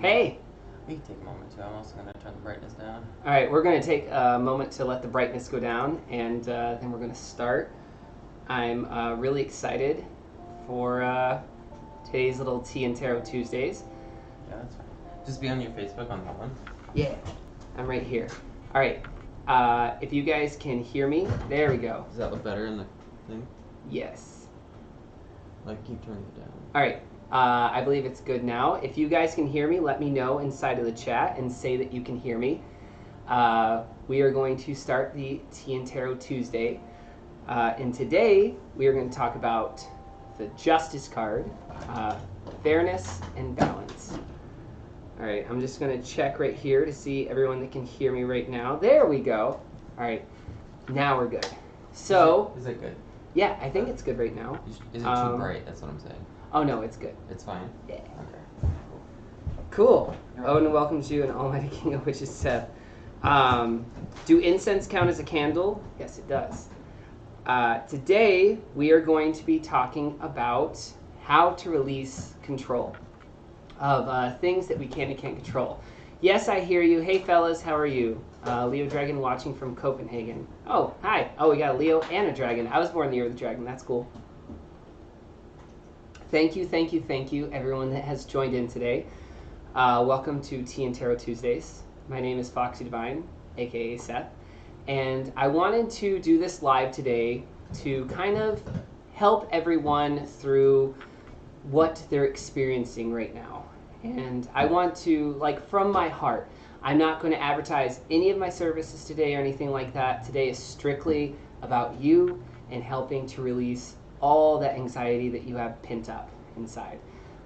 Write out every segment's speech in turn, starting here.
Hey! We can take a moment too. I'm also going to turn the brightness down. All right, we're going to take a moment to let the brightness go down, and then we're going to start. I'm really excited for today's little Tea and Tarot Tuesdays. Yeah, that's fine. Just be on your Facebook on that one. Yeah, I'm right here. All right, if you guys can hear me, there we go. Does that look better in the thing? Yes. Like, keep turning it down. All right, I believe it's good now. If you guys can hear me, let me know inside of the chat and say that you can hear me. We are going to start the Tea and Tarot Tuesday. And today, we are going to talk about the Justice card, fairness and balance. All right, I'm just going to check right here to see everyone that can hear me right now. There we go. All right, now we're good. So, Is it good? yeah, I think it's good right now. Is it too bright? That's what I'm saying. Oh, no, it's good. It's fine? Yeah. Okay. Cool. Owen welcomes you and Almighty King of Witches Seth. Do incense count as a candle? Yes, it does. Today, we are going to be talking about how to release control of things that we can and can't control. Yes, I hear you. Hey, fellas, how are you? Leo Dragon watching from Copenhagen. Oh, hi. Oh, we got a Leo and a Dragon. I was born in the year of the Dragon. That's cool. Thank you, everyone that has joined in today. Welcome to Tea and Tarot Tuesdays. My name is Foxy Divine, aka Seth, and I wanted to do this live today to kind of help everyone through what they're experiencing right now. And I want to, like, from my heart, I'm not going to advertise any of my services today or anything like that. Today is strictly about you and helping to release all that anxiety that you have pent up inside.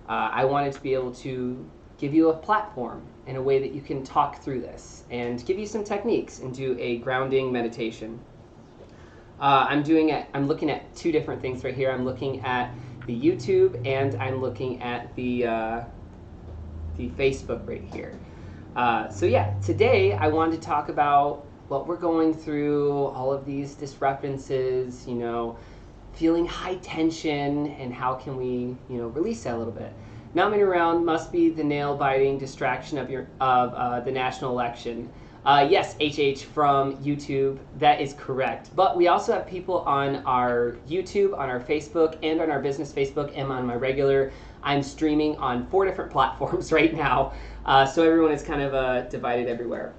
I wanted to be able to give you a platform in a way that you can talk through this and give you some techniques and do a grounding meditation. I'm looking at two different things right here. I'm looking at the YouTube and I'm looking at the Facebook right here. So yeah, today I wanted to talk about what we're going through, all of these disturbances, feeling high tension, and how can we, release that a little bit. Not many around must be the nail-biting distraction of the national election. Yes, HH from YouTube, that is correct. But we also have people on our YouTube, on our Facebook, and on our business Facebook, and on my regular. I'm streaming on 4 different platforms right now, so everyone is kind of divided everywhere.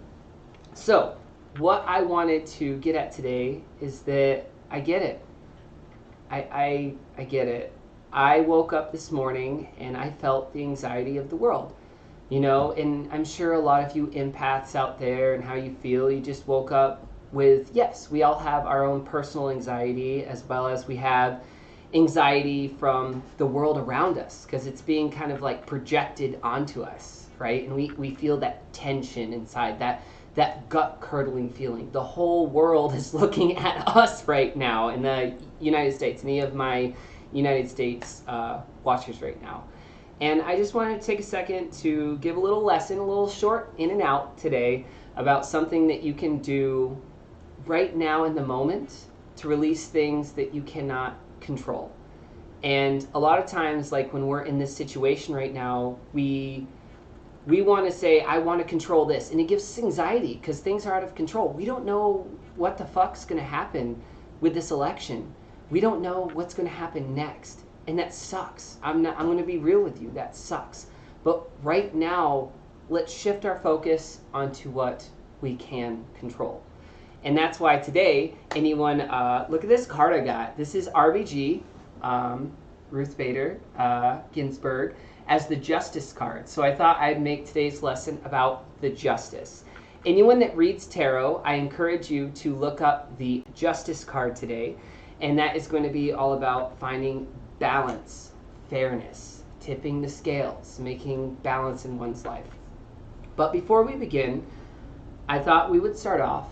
So, what I wanted to get at today is that I get it. I get it. I woke up this morning and I felt the anxiety of the world. And I'm sure a lot of you empaths out there and how you feel, you just woke up with, yes, we all have our own personal anxiety as well as we have anxiety from the world around us because it's being kind of like projected onto us, right? And we feel that tension inside, that gut-curdling feeling. The whole world is looking at us right now in the United States, any of my United States watchers right now. And I just wanted to take a second to give a little lesson, a little short in and out today about something that you can do right now in the moment to release things that you cannot control. And a lot of times, like when we're in this situation right now, we want to say, I want to control this. And it gives us anxiety because things are out of control. We don't know what the fuck's going to happen with this election. We don't know what's going to happen next. And that sucks. I'm going to be real with you. That sucks. But right now, let's shift our focus onto what we can control. And that's why today, anyone, look at this card I got. This is RBG, Ruth Bader Ginsburg, as the Justice card. So I thought I'd make today's lesson about the Justice. Anyone that reads tarot, I encourage you to look up the Justice card today. And that is going to be all about finding balance, fairness, tipping the scales, making balance in one's life. But before we begin, I thought we would start off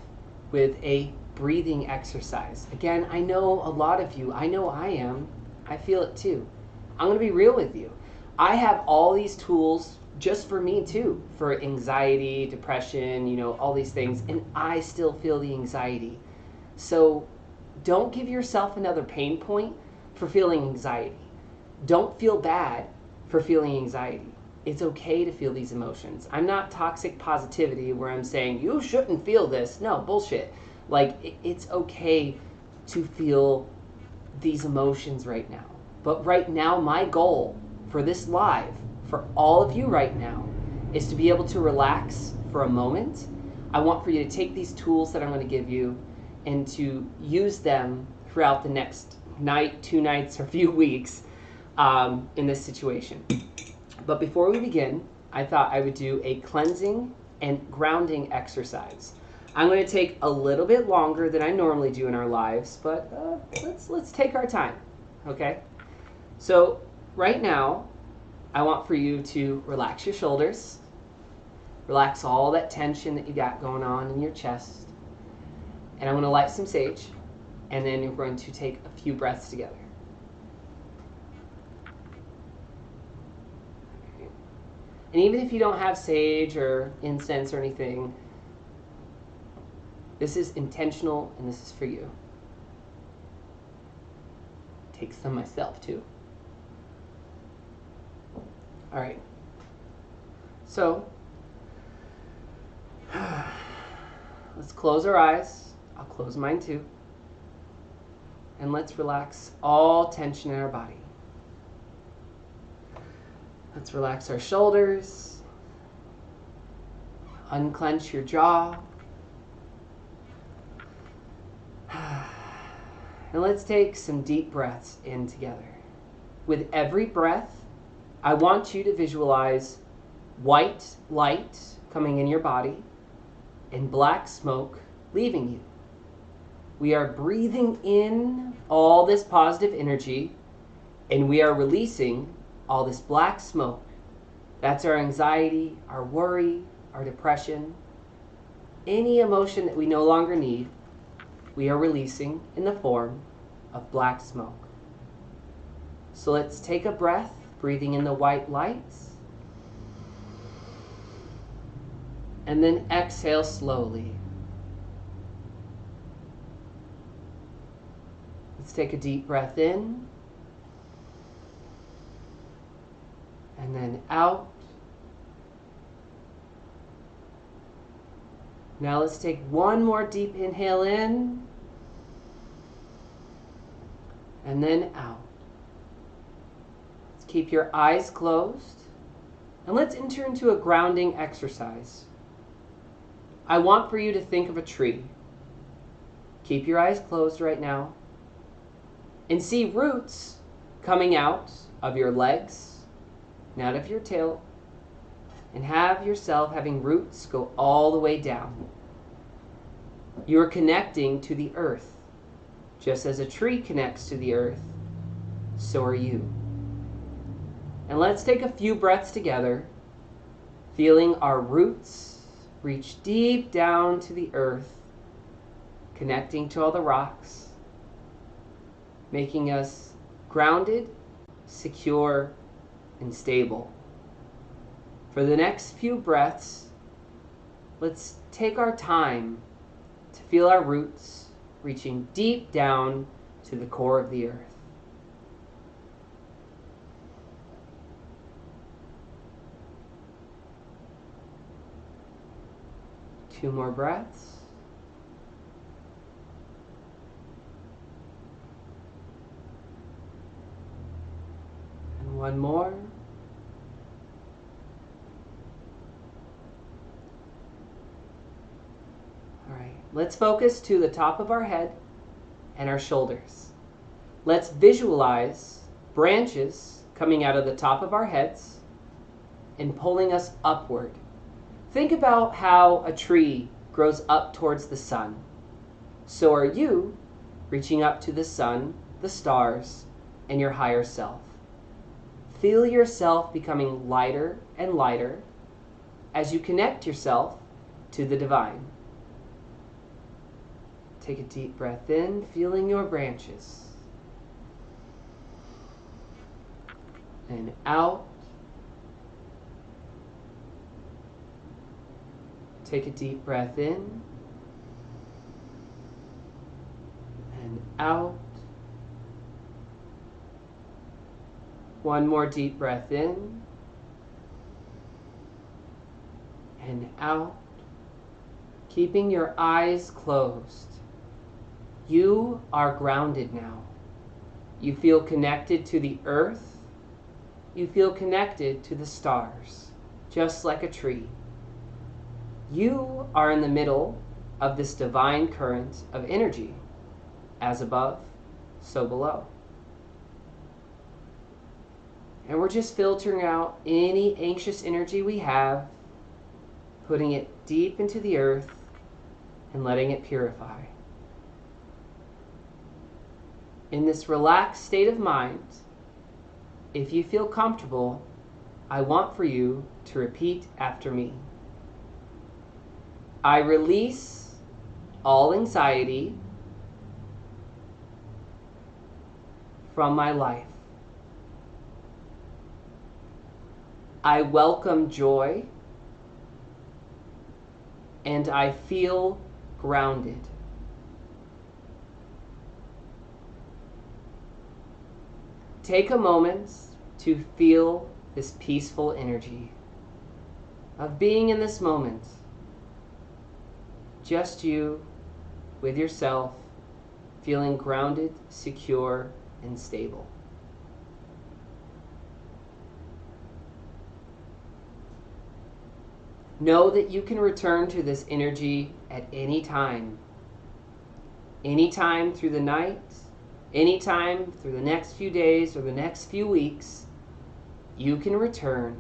with a breathing exercise. Again, I know a lot of you, I know I am, I feel it too. I'm going to be real with you. I have all these tools just for me too, for anxiety, depression, all these things, and I still feel the anxiety. So don't give yourself another pain point for feeling anxiety. Don't feel bad for feeling anxiety. it's okay to feel these emotions. I'm not toxic positivity where I'm saying you shouldn't feel this. No, bullshit. Like, it's okay to feel these emotions right now. But right now, my goal for this live, for all of you right now, is to be able to relax for a moment. I want for you to take these tools that I'm going to give you and to use them throughout the next night, 2 nights, or few weeks in this situation. But before we begin, I thought I would do a cleansing and grounding exercise. I'm going to take a little bit longer than I normally do in our lives, but let's take our time, okay? So right now, I want for you to relax your shoulders, relax all that tension that you got going on in your chest, and I'm going to light some sage, and then we're going to take a few breaths together. Okay. And even if you don't have sage or incense or anything, this is intentional and this is for you. Take some myself too. All right. So, let's close our eyes. I'll close mine too. And let's relax all tension in our body. Let's relax our shoulders. Unclench your jaw. And let's take some deep breaths in together. With every breath, I want you to visualize white light coming in your body and black smoke leaving you. We are breathing in all this positive energy and we are releasing all this black smoke. That's our anxiety, our worry, our depression, any emotion that we no longer need. We are releasing in the form of black smoke. So let's take a breath, breathing in the white lights. And then exhale slowly. Let's take a deep breath in. And then out. Now let's take one more deep inhale in. And then out. Let's keep your eyes closed. And let's enter into a grounding exercise. I want for you to think of a tree. Keep your eyes closed right now. And see roots coming out of your legs and out of your tail. And have yourself having roots go all the way down. You are connecting to the earth. Just as a tree connects to the earth, so are you. And let's take a few breaths together, feeling our roots reach deep down to the earth, connecting to all the rocks, making us grounded, secure, and stable. For the next few breaths, let's take our time to feel our roots reaching deep down to the core of the earth. Two more breaths. And one more. All right, let's focus to the top of our head and our shoulders. Let's visualize branches coming out of the top of our heads and pulling us upward. Think about how a tree grows up towards the sun. So are you reaching up to the sun, the stars, and your higher self. Feel yourself becoming lighter and lighter as you connect yourself to the divine. Take a deep breath in, feeling your branches. And out. Take a deep breath in. And out. One more deep breath in. and out, keeping your eyes closed. You are grounded now. You feel connected to the earth. You feel connected to the stars, just like a tree. You are in the middle of this divine current of energy, as above, so below. And we're just filtering out any anxious energy we have, putting it deep into the earth and letting it purify. In this relaxed state of mind, if you feel comfortable, I want for you to repeat after me. I release all anxiety from my life. I welcome joy, and I feel grounded. Take a moment to feel this peaceful energy of being in this moment. Just you with yourself, feeling grounded, secure, and stable. Know that you can return to this energy at any time. Anytime through the night, anytime through the next few days or the next few weeks, you can return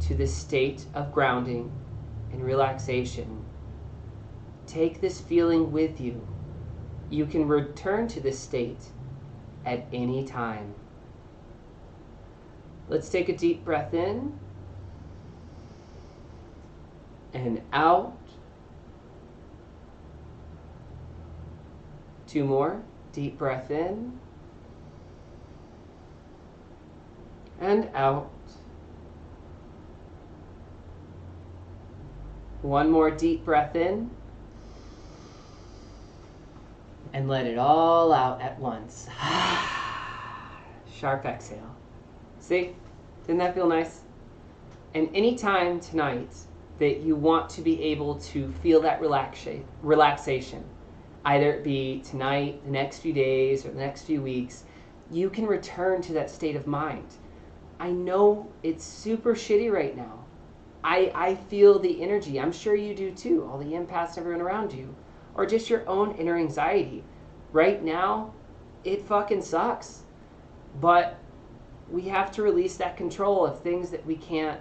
to this state of grounding and relaxation. Take this feeling with you. You can return to this state at any time. Let's take a deep breath in and out. 2 more. Deep breath in and out. 1 more deep breath in and let it all out at once. Sharp exhale. See? Didn't that feel nice? And anytime tonight that you want to be able to feel that relaxation, either it be tonight, the next few days, or the next few weeks, you can return to that state of mind. I know it's super shitty right now. I feel the energy. I'm sure you do too. All the empaths, everyone around you. Or just your own inner anxiety. Right now, it fucking sucks. But we have to release that control of things that we can't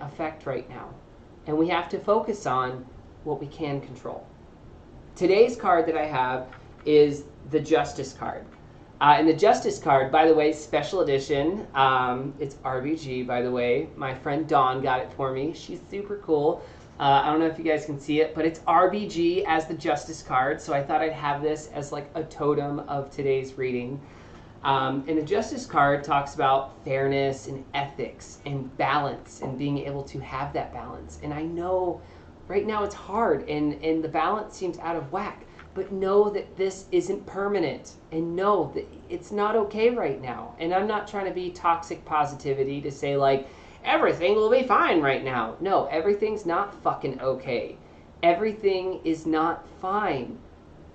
affect right now. And we have to focus on what we can control. Today's card that I have is the Justice card. And the Justice card, by the way, special edition. It's RBG, by the way. My friend Dawn got it for me. She's super cool. I don't know if you guys can see it, but it's RBG as the Justice card. So I thought I'd have this as like a totem of today's reading. And the Justice card talks about fairness and ethics and balance and being able to have that balance. And I know right now it's hard and the balance seems out of whack. But know that this isn't permanent, and know that it's not okay right now. And I'm not trying to be toxic positivity to say like, everything will be fine right now. No, everything's not fucking okay. Everything is not fine,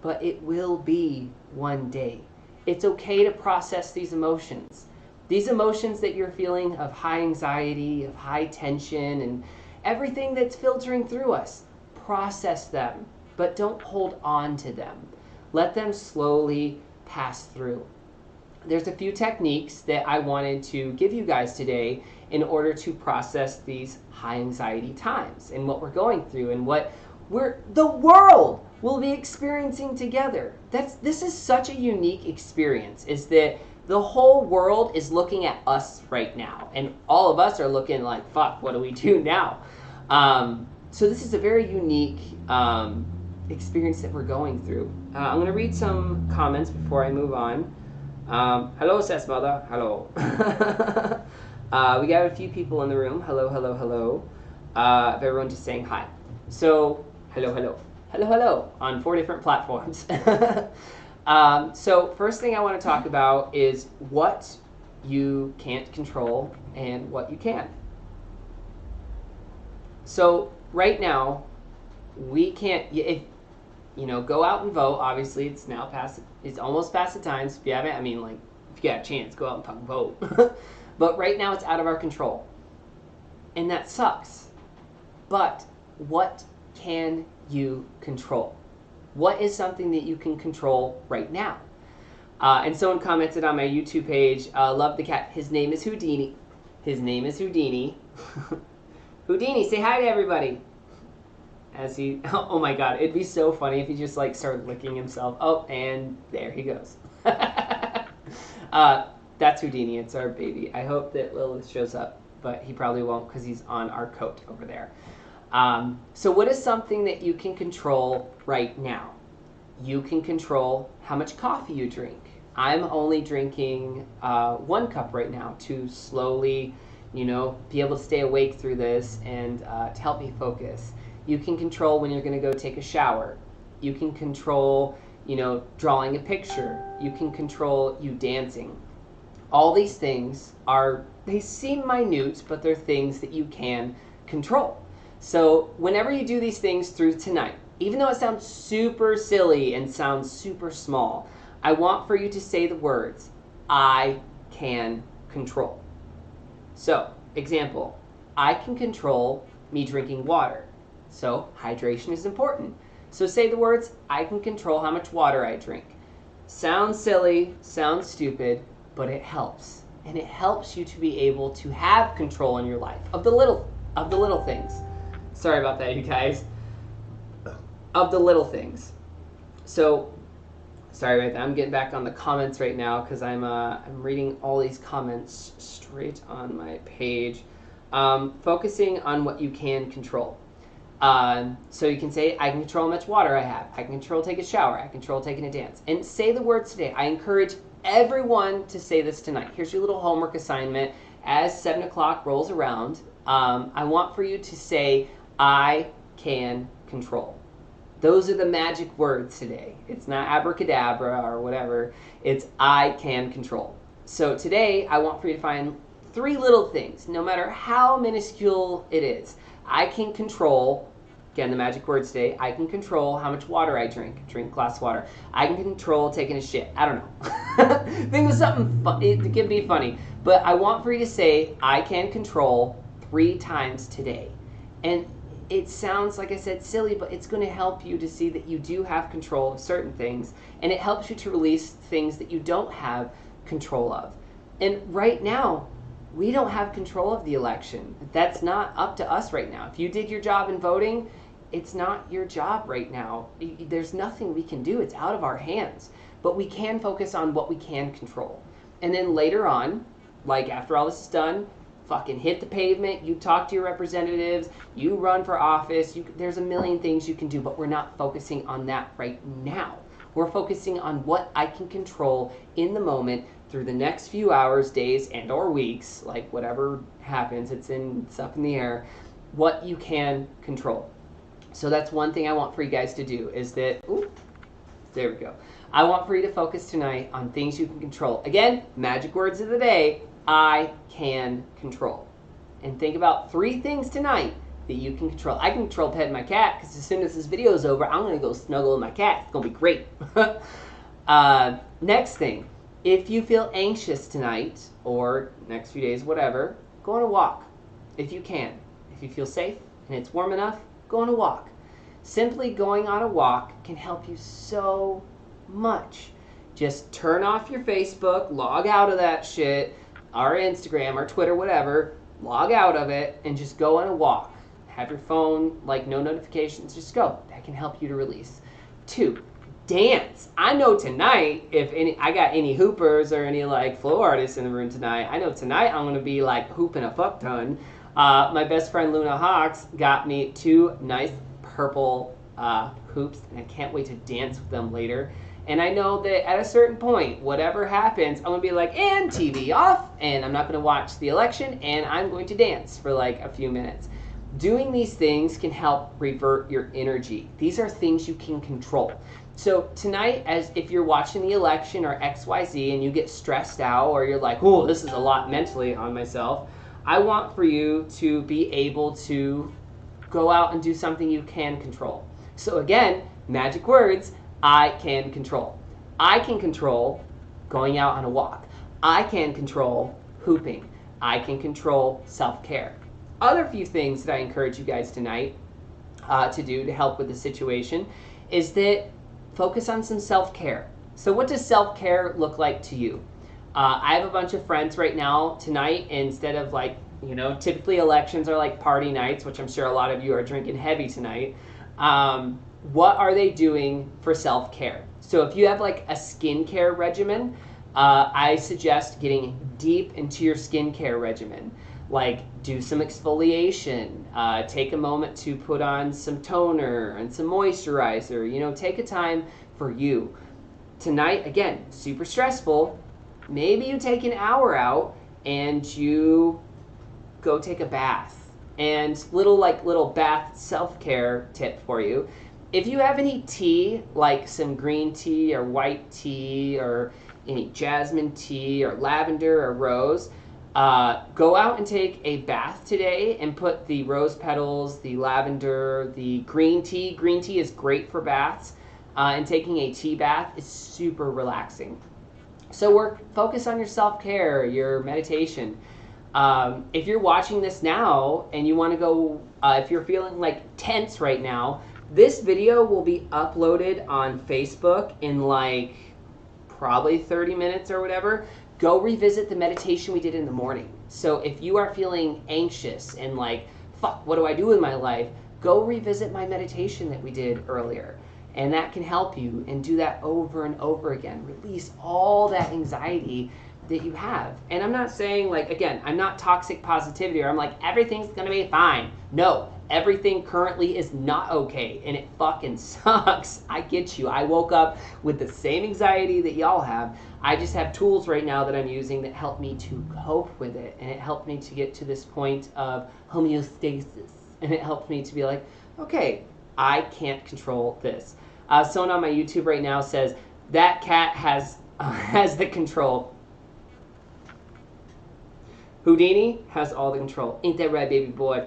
but it will be one day. It's okay to process these emotions. These emotions that you're feeling of high anxiety, of high tension, and everything that's filtering through us, process them. But don't hold on to them. Let them slowly pass through. There's a few techniques that I wanted to give you guys today in order to process these high anxiety times and what we're going through and what the world will be experiencing together. This is such a unique experience, is that the whole world is looking at us right now. And all of us are looking like, fuck, what do we do now? So this is a very unique experience that we're going through. I'm going to read some comments before I move on. Hello, Seth's mother. Hello. We got a few people in the room. Hello, hello, hello. Everyone just saying hi. So, hello, hello. Hello, hello on 4 different platforms. So first thing I want to talk about is what you can't control and what you can. So right now, we can't. If go out and vote. Obviously, it's now past. It's almost past the time. So if you haven't, I mean, like, if you got a chance, go out and fucking vote. But right now, it's out of our control, and that sucks. But what can you control? What is something that you can control right now? And someone commented on my YouTube page, love the cat. His name is Houdini. His name is Houdini. Houdini, say hi to everybody. As he, oh my god, it'd be so funny if he just like started licking himself. Oh, and there he goes. That's Houdini, it's our baby. I hope that Lilith shows up, but he probably won't because he's on our coat over there. So what is something that you can control right now? You can control how much coffee you drink. I'm only drinking 1 cup right now to slowly, be able to stay awake through this and to help me focus. You can control when you're going to go take a shower. You can control, drawing a picture. You can control you dancing. All these things they seem minute, but they're things that you can control. So whenever you do these things through tonight, even though it sounds super silly and sounds super small, I want for you to say the words, I can control. So, example, I can control me drinking water. So, hydration is important. So say the words, I can control how much water I drink. Sounds silly, sounds stupid, but it helps. And it helps you to be able to have control in your life of the little things. Sorry about that, you guys. Of the little things. So, sorry about that. I'm getting back on the comments right now because I'm reading all these comments straight on my page. Focusing on what you can control. So you can say, I can control how much water I have. I can control taking a shower. I can control taking a dance. And say the words today. I encourage everyone to say this tonight. Here's your little homework assignment. As 7 o'clock rolls around, I want for you to say, I can control. Those are the magic words today. It's not abracadabra or whatever. It's I can control. So today, I want for you to find 3 little things, no matter how minuscule it is. I can control, again, the magic words today, I can control how much water I drink a glass of water. I can control taking a shit. I don't know. Think of something fun. It can be funny. But I want for you to say, I can control 3 times today. And it sounds, like I said, silly, but it's going to help you to see that you do have control of certain things, and it helps you to release things that you don't have control of. And right now, we don't have control of the election. That's not up to us right now. If you did your job in voting, it's not your job right now. There's nothing we can do. It's out of our hands. But we can focus on what we can control. And then later on, like after all this is done, fucking hit the pavement, you talk to your representatives, you run for office, there's a million things you can do, but we're not focusing on that right now. We're focusing on what I can control in the moment through the next few hours, days, and or weeks, like whatever happens, it's up in the air, what you can control. So that's one thing I want for you guys to do is that, there we go. I want for you to focus tonight on things you can control. Again, magic words of the day, I can control. And think about 3 things tonight that you can control. I can control petting my cat because as soon as this video is over, I'm going to go snuggle with my cat. It's going to be great. Next thing, if you feel anxious tonight or next few days, whatever, go on a walk if you can. If you feel safe and it's warm enough, go on a walk. Simply going on a walk can help you so much. Just turn off your Facebook, log out of that shit, our Instagram, our Twitter, whatever, log out of it, and just go on a walk. Have your phone, like no notifications, just go. That can help you to release. 2, dance. I know tonight, I got any hoopers or any like flow artists in the room tonight, I know tonight I'm going to be like hooping a fuck ton. My best friend Luna Hawks got me 2 nice purple hoops, and I can't wait to dance with them later. And I know that at a certain point, whatever happens, I'm going to be like, and TV off, and I'm not going to watch the election, and I'm going to dance for like a few minutes. Doing these things can help revert your energy. These are things you can control. So tonight, as if you're watching the election or XYZ and you get stressed out or you're like, oh, this is a lot mentally on myself, I want for you to be able to go out and do something you can control. So again, magic words, I can control. I can control going out on a walk. I can control hooping. I can control self-care. Other few things that I encourage you guys tonight to do to help with the situation is that focus on some self-care. So what does self-care look like to you? I have a bunch of friends right now tonight, instead of like, typically elections are like party nights, which I'm sure a lot of you are drinking heavy tonight. What are they doing for self-care? So if you have like a skincare regimen, I suggest getting deep into your skincare regimen. Like do some exfoliation, take a moment to put on some toner and some moisturizer, take a time for you. Tonight, again, super stressful. Maybe you take an hour out and you go take a bath. And little bath self-care tip for you. If you have any tea, like some green tea or white tea or any jasmine tea or lavender or rose, go out and take a bath today and put the rose petals, the lavender, the green tea. Green tea is great for baths, and taking a tea bath is super relaxing. So focus on your self-care, your meditation. If you're watching this now and you want to go, if you're feeling like tense right now, this video will be uploaded on Facebook in like probably 30 minutes or whatever. Go revisit the meditation we did in the morning. So if you are feeling anxious and like, fuck, what do I do with my life? Go revisit my meditation that we did earlier. And that can help you, and do that over and over again. Release all that anxiety that you have. And I'm not saying like, again, I'm not toxic positivity or I'm like, everything's gonna be fine. No, everything currently is not okay and it fucking sucks. I get you. I woke up with the same anxiety that y'all have. I just have tools right now that I'm using that help me to cope with it, and it helped me to get to this point of homeostasis, and it helped me to be like, okay, I can't control this. Someone on my YouTube right now says, that cat has the control. Houdini has all the control. Ain't that right, baby boy?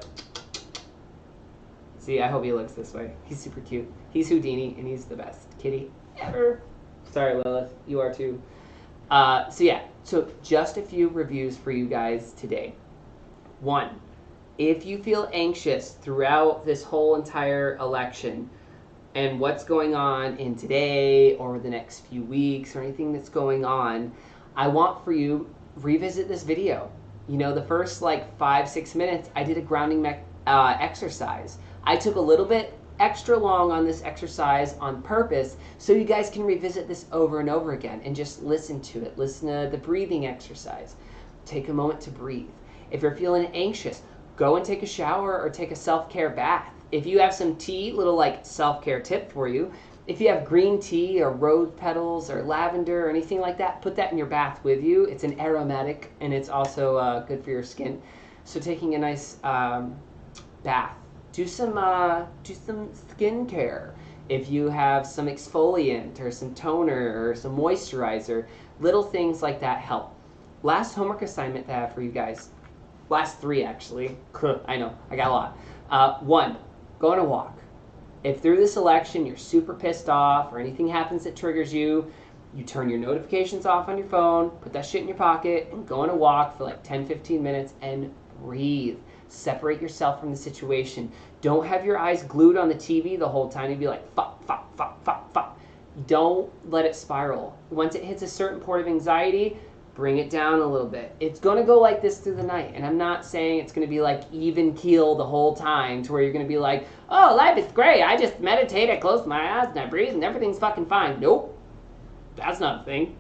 See, I hope he looks this way. He's super cute. He's Houdini, and he's the best kitty ever. Sorry, Lilith. You are too. So just a few reviews for you guys today. 1, if you feel anxious throughout this whole entire election and what's going on in today or the next few weeks or anything that's going on, I want for you, revisit this video. The first like 5-6 minutes, I did a grounding exercise. I took a little bit extra long on this exercise on purpose so you guys can revisit this over and over again and just listen to it. Listen to the breathing exercise. Take a moment to breathe. If you're feeling anxious, go and take a shower or take a self-care bath. If you have some tea, little like self-care tip for you. If you have green tea or rose petals or lavender or anything like that, put that in your bath with you. It's an aromatic, and it's also good for your skin. So taking a nice bath. Do some skincare. If you have some exfoliant or some toner or some moisturizer, little things like that help. Last homework assignment that I have for you guys. Last 3 actually. I know, I got a lot. 1, go on a walk. If through this election you're super pissed off or anything happens that triggers you, you turn your notifications off on your phone, put that shit in your pocket, and go on a walk for like 10-15 minutes and breathe. Separate yourself from the situation. Don't have your eyes glued on the TV the whole time and be like, fuck, fuck, fuck, fuck, fuck. Don't let it spiral. Once it hits a certain point of anxiety, bring it down a little bit. It's going to go like this through the night. And I'm not saying it's going to be like even keel the whole time to where you're going to be like, oh, life is great. I just meditate, I close my eyes, and I breathe, and everything's fucking fine. Nope. That's not a thing.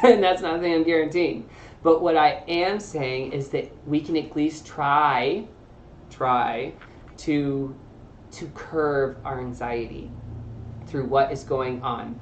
And that's not a thing I'm guaranteeing. But what I am saying is that we can at least try to curb our anxiety through what is going on.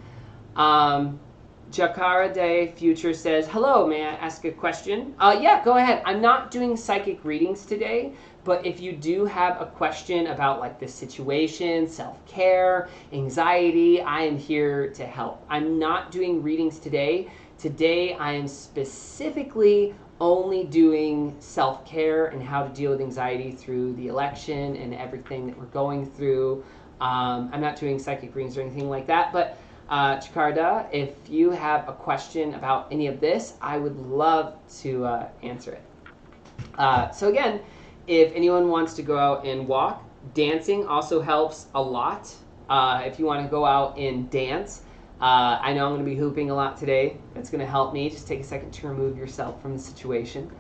Jakara Day Future says, hello, may I ask a question? Yeah, go ahead. I'm not doing psychic readings today, but if you do have a question about like this situation, self-care, anxiety, I am here to help. I'm not doing readings today. Today I am specifically only doing self-care and how to deal with anxiety through the election and everything that we're going through. I'm not doing psychic readings or anything like that, but Chikarda, if you have a question about any of this, I would love to answer it. So again, if anyone wants to go out and walk, dancing also helps a lot. If you want to go out and dance, I know I'm going to be hooping a lot today. That's going to help me. Just take a second to remove yourself from the situation.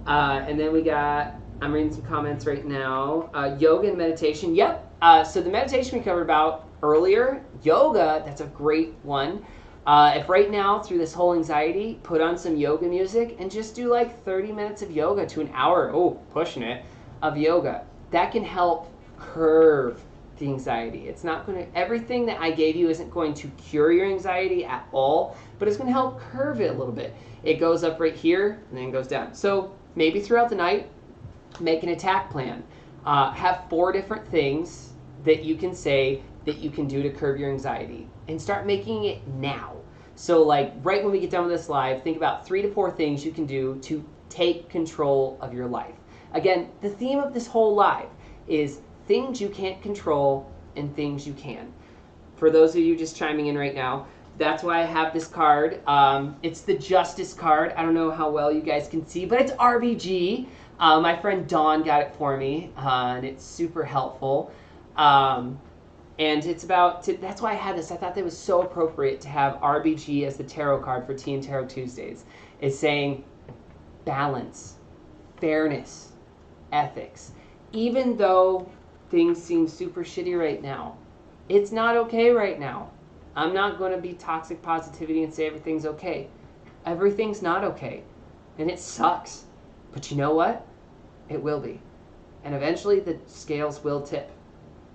And then we got, I'm reading some comments right now. Yoga and meditation. Yep. So the meditation we covered about earlier, yoga, that's a great one. If right now, through this whole anxiety, put on some yoga music and just do like 30 minutes of yoga to an hour, pushing it, of yoga. That can help curve the anxiety. It's not going to, everything that I gave you isn't going to cure your anxiety at all, but it's going to help curve it a little bit. It goes up right here and then goes down. So maybe throughout the night, make an attack plan. Have 4 different things that you can say that you can do to curb your anxiety, and start making it now. So like right when we get done with this live, think about 3 to 4 things you can do to take control of your life. Again, the theme of this whole live is things you can't control and things you can. For those of you just chiming in right now, that's why I have this card. It's the Justice card. I don't know how well you guys can see, but it's RBG. My friend Dawn got it for me, and it's super helpful. And it's about, that's why I had this. I thought that was so appropriate to have RBG as the tarot card for Tea and Tarot Tuesdays. It's saying balance, fairness, ethics. Even though things seem super shitty right now, it's not okay right now. I'm not going to be toxic positivity and say everything's okay. Everything's not okay. And it sucks. But you know what? It will be. And eventually the scales will tip.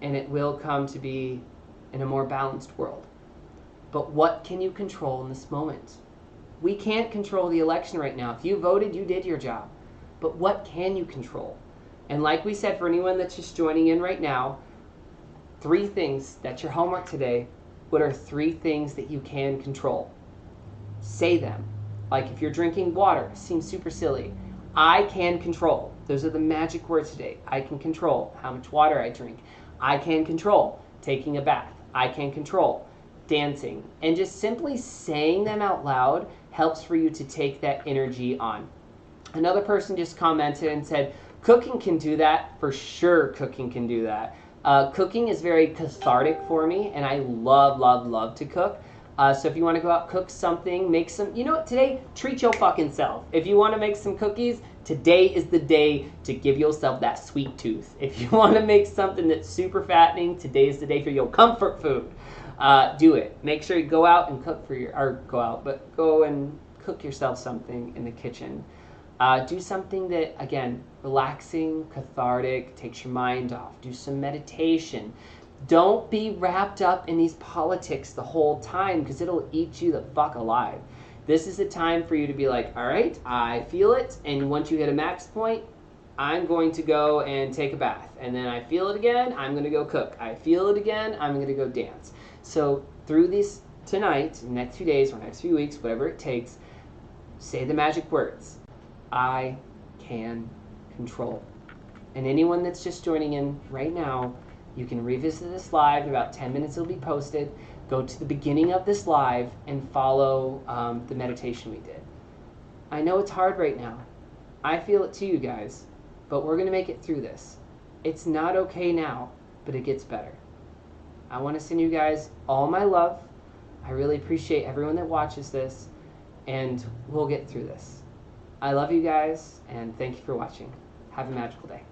And it will come to be in a more balanced world. But what can you control in this moment? We can't control the election right now. If you voted, you did your job. But what can you control? And like we said, for anyone that's just joining in right now, 3 things, that's your homework today. What are 3 things that you can control? Say them. Like if you're drinking water, seems super silly. I can control. Those are the magic words today. I can control how much water I drink. I can control taking a bath. I can control dancing. And just simply saying them out loud helps for you to take that energy on. Another person just commented and said, cooking can do that. For sure, cooking can do that. Cooking is very cathartic for me, and I love, love, love to cook. So if you want to go out, cook something, make some, you know what, today, treat your fucking self. If you want to make some cookies, today is the day to give yourself that sweet tooth. If you want to make something that's super fattening, today is the day for your comfort food. Do it. Make sure you go out and cook for your, or go out, but go and cook yourself something in the kitchen. Do something that, again, relaxing, cathartic, takes your mind off. Do some meditation. Don't be wrapped up in these politics the whole time, because it'll eat you the fuck alive. This is the time for you to be like, all right, I feel it, and once you hit a max point, I'm going to go and take a bath. And then I feel it again, I'm going to go cook. I feel it again, I'm going to go dance. So through these tonight, next few days, or next few weeks, whatever it takes, say the magic words. I can control. And anyone that's just joining in right now, you can revisit this live. In about 10 minutes it'll be posted. Go to the beginning of this live and follow the meditation we did. I know it's hard right now. I feel it too, you guys. But we're going to make it through this. It's not okay now, but it gets better. I want to send you guys all my love. I really appreciate everyone that watches this. And we'll get through this. I love you guys, and thank you for watching. Have a magical day.